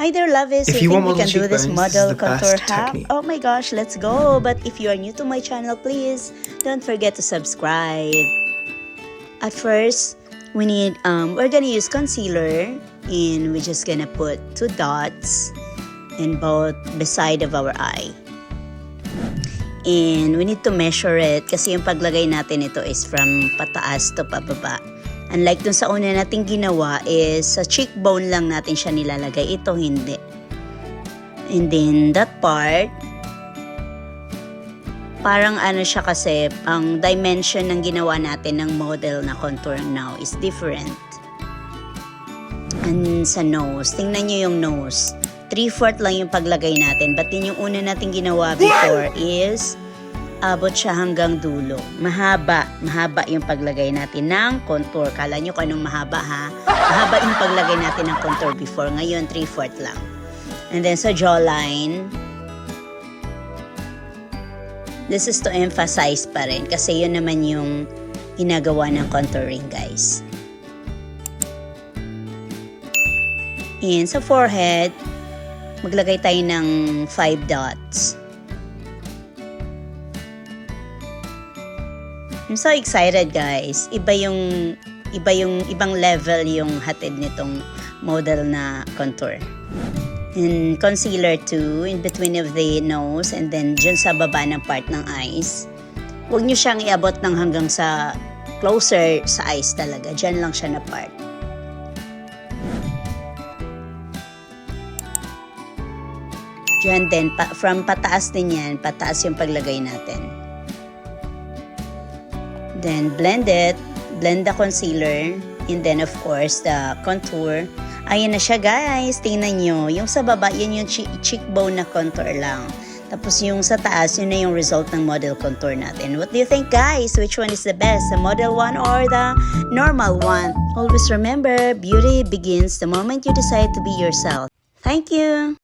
Hi there, lovies. If You you think want we model can do this cheekbones, model this is the best contour hack? technique. Oh my gosh, let's go. But if you are new to my channel, please don't forget to subscribe. At first, we're gonna use concealer, and we're just gonna put 2 dots in both beside of our eye. And we need to measure it kasi yung paglagay natin ito is from pataas to pababa. Unlike dun sa una nating ginawa is sa cheekbone lang natin siya nilalagay. Ito hindi. And then that part, parang ano siya kasi, ang dimension ng ginawa natin ng model na contour now is different. And sa nose, tingnan nyo yung nose. 3/4 lang yung paglagay natin. But din yung una natin ginawa before is abot siya hanggang dulo. Mahaba yung paglagay natin ng contour. Kala nyo kung anong mahaba ha? Mahaba yung paglagay natin ng contour before. Ngayon 3/4 lang. And then sa jawline, this is to emphasize pa rin kasi yun naman yung ginagawa ng contouring, guys. And sa forehead, maglagay tayo ng 5 dots. I'm so excited, guys. Ibang level yung hatid nitong model na contour. And concealer too, in between of the nose and then dyan sa baba ng part ng eyes. Huwag nyo siyang iabot ng hanggang sa closer sa eyes talaga. Dyan lang siya na part. Dyan din, from pataas din yan, pataas yung paglagay natin. Then blend it, blend the concealer, and then of course the contour. Ayan na siya, guys, tingnan nyo. Yung sa baba, yun yung cheekbone na contour lang. Tapos yung sa taas, yun na yung result ng model contour natin. What do you think, guys? Which one is the best? The model one or the normal one? Always remember, beauty begins the moment you decide to be yourself. Thank you!